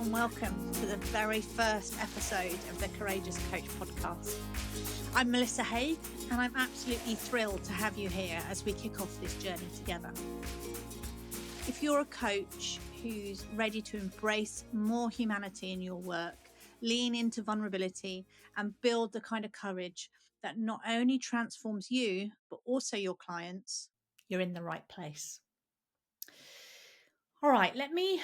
and welcome to the very first episode of the Courageous Coach podcast. I'm Melissa Hague, and I'm absolutely thrilled to have you here as we kick off this journey together. If you're a coach who's ready to embrace more humanity in your work, lean into vulnerability, and build the kind of courage that not only transforms you, but also your clients, you're in the right place. All right, let me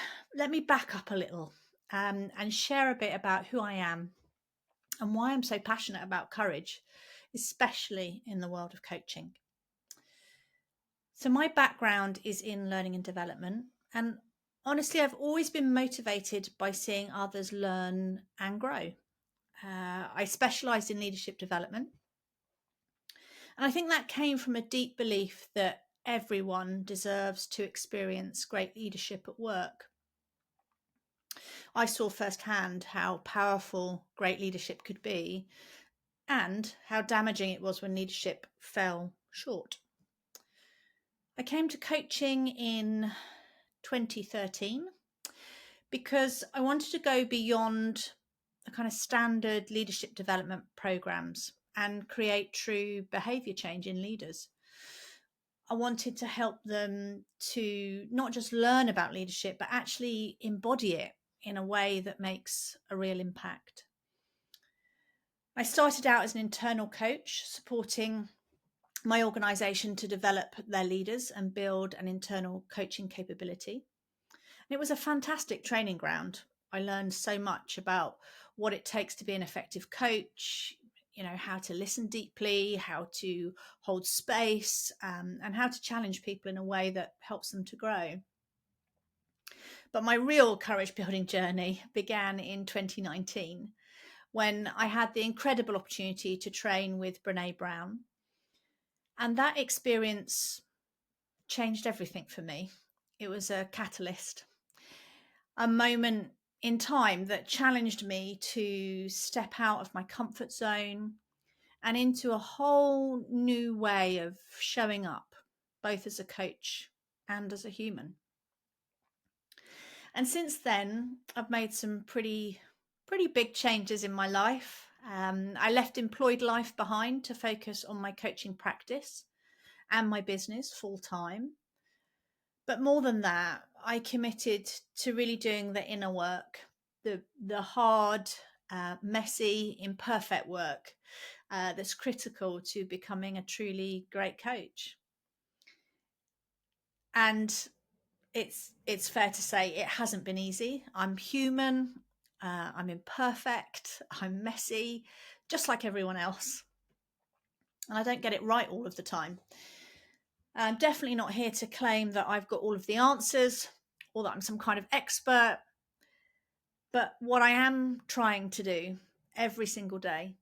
back up a little and share a bit about who I am and why I'm so passionate about courage, especially in the world of coaching. So my background is in learning and development, and honestly, I've always been motivated by seeing others learn and grow. I specialised in leadership development, and I think that came from a deep belief that everyone deserves to experience great leadership at work. I saw firsthand how powerful great leadership could be and how damaging it was when leadership fell short. I came to coaching in 2013 because I wanted to go beyond the kind of standard leadership development programs and create true behaviour change in leaders. I wanted to help them to not just learn about leadership, but actually embody it in a way that makes a real impact. I started out as an internal coach, supporting my organisation to develop their leaders and build an internal coaching capability. And it was a fantastic training ground. I learned so much about what it takes to be an effective coach, how to listen deeply, how to hold space, and how to challenge people in a way that helps them to grow. But my real courage building journey began in 2019 when I had the incredible opportunity to train with Brené Brown. And that experience changed everything for me. It was a catalyst, a moment in time that challenged me to step out of my comfort zone and into a whole new way of showing up, both as a coach and as a human. And since then, I've made some pretty big changes in my life. I left employed life behind to focus on my coaching practice and my business full time. But more than that, I committed to really doing the inner work, the hard, messy, imperfect work that's critical to becoming a truly great coach. And it's fair to say it hasn't been easy. I'm human, I'm imperfect, I'm messy, just like everyone else. And I don't get it right all of the time. I'm definitely not here to claim that I've got all of the answers or that I'm some kind of expert. But what I am trying to do every single day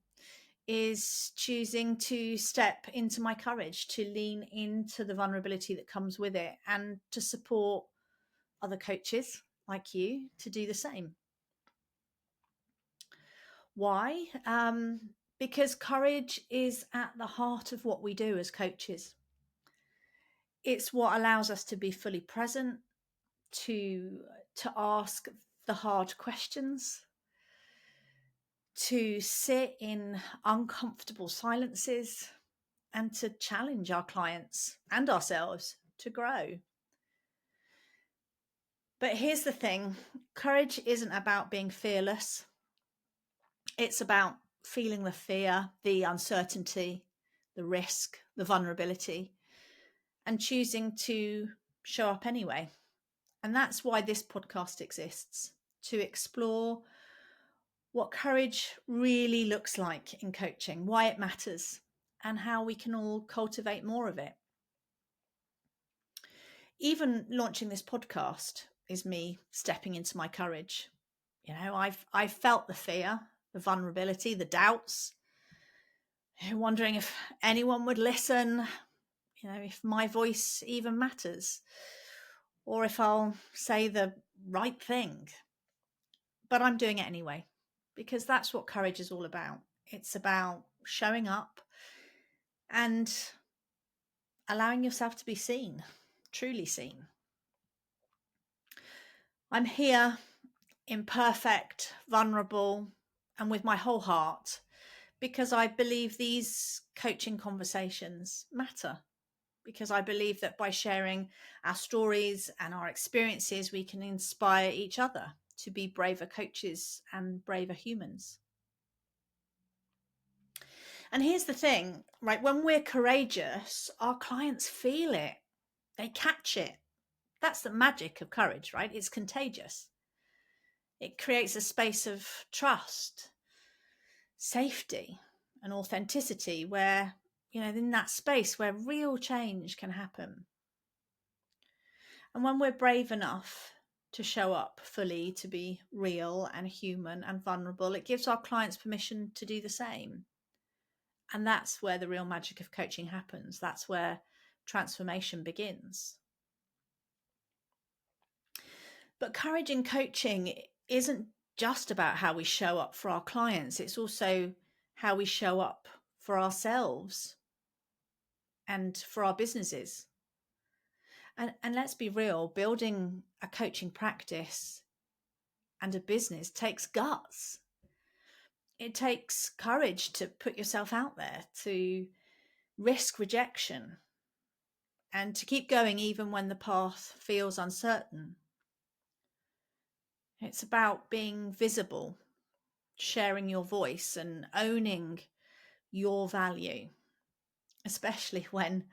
is choosing to step into my courage, to lean into the vulnerability that comes with it, and to support other coaches like you to do the same. Why? Because courage is at the heart of what we do as coaches. It's what allows us to be fully present, to ask the hard questions, to sit in uncomfortable silences, and to challenge our clients and ourselves to grow. But here's the thing, courage isn't about being fearless. It's about feeling the fear, the uncertainty, the risk, the vulnerability, and choosing to show up anyway. And that's why this podcast exists, to explore what courage really looks like in coaching, why it matters, and how we can all cultivate more of it. Even launching this podcast is me stepping into my courage. I've felt the fear, the vulnerability, the doubts, wondering if anyone would listen, if my voice even matters, or if I'll say the right thing. But I'm doing it anyway, because that's what courage is all about. It's about showing up and allowing yourself to be seen, truly seen. I'm here imperfect, vulnerable, and with my whole heart, because I believe these coaching conversations matter. Because I believe that by sharing our stories and our experiences, we can inspire each other to be braver coaches and braver humans. And here's the thing, right? When we're courageous, our clients feel it, they catch it. That's the magic of courage, right? It's contagious. It creates a space of trust, safety, and authenticity where, in that space where real change can happen. And when we're brave enough to show up fully, to be real and human and vulnerable, it gives our clients permission to do the same. And that's where the real magic of coaching happens. That's where transformation begins. But courage in coaching isn't just about how we show up for our clients. It's also how we show up for ourselves and for our businesses. And let's be real, building a coaching practice and a business takes guts. It takes courage to put yourself out there, to risk rejection, and to keep going even when the path feels uncertain. It's about being visible, sharing your voice, and owning your value, especially when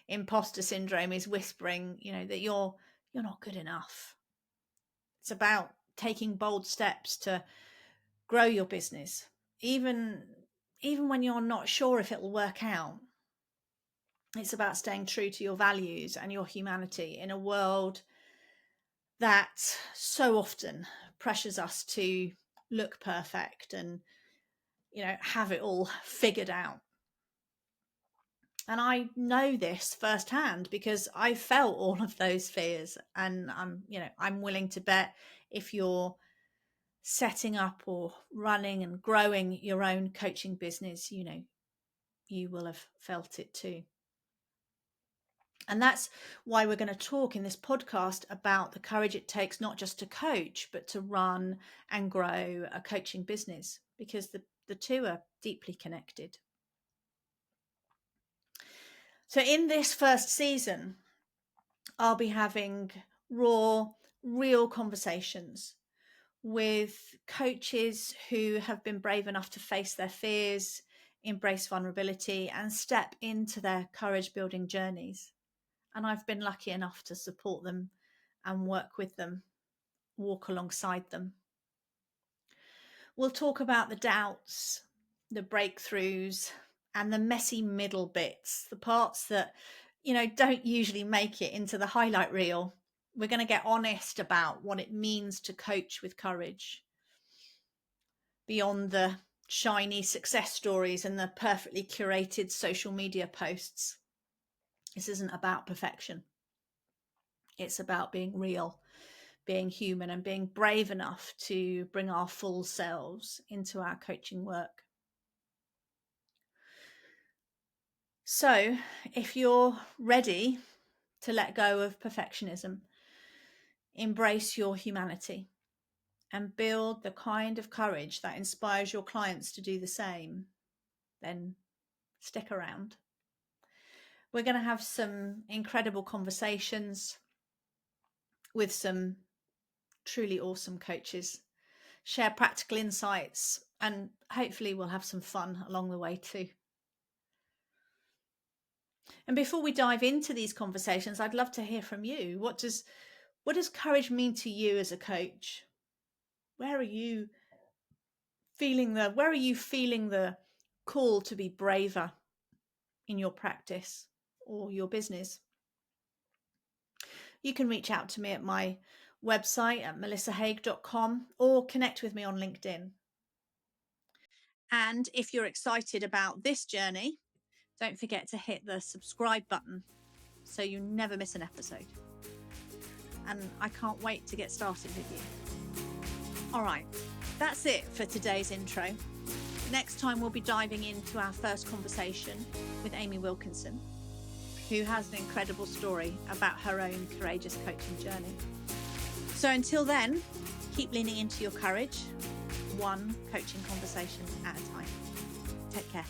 imposter syndrome is whispering, that you're not good enough. It's about taking bold steps to grow your business, even when you're not sure if it'll work out. It's about staying true to your values and your humanity in a world that so often pressures us to look perfect and, have it all figured out. And I know this firsthand because I felt all of those fears. And I'm willing to bet if you're setting up or running and growing your own coaching business, you will have felt it too. And that's why we're going to talk in this podcast about the courage it takes not just to coach, but to run and grow a coaching business, because the two are deeply connected. So in this first season, I'll be having raw, real conversations with coaches who have been brave enough to face their fears, embrace vulnerability, and step into their courage building journeys. And I've been lucky enough to support them and work with them, walk alongside them. We'll talk about the doubts, the breakthroughs, and the messy middle bits, the parts that, don't usually make it into the highlight reel. We're going to get honest about what it means to coach with courage, beyond the shiny success stories and the perfectly curated social media posts. This isn't about perfection. It's about being real, being human, and being brave enough to bring our full selves into our coaching work. So if you're ready to let go of perfectionism, embrace your humanity, and build the kind of courage that inspires your clients to do the same, then stick around. We're going to have some incredible conversations with some truly awesome coaches, share practical insights, and hopefully we'll have some fun along the way too. And before we dive into these conversations, I'd love to hear from you. What does courage mean to you as a coach? Where are you feeling the call to be braver in your practice or your business? You can reach out to me at my website at melissahague.com or connect with me on LinkedIn. And if you're excited about this journey, don't forget to hit the subscribe button so you never miss an episode. And I can't wait to get started with you. All right, that's it for today's intro. Next time we'll be diving into our first conversation with Amy Wilkinson, who has an incredible story about her own courageous coaching journey. So until then, Keep leaning into your courage, one coaching conversation at a time. Take care.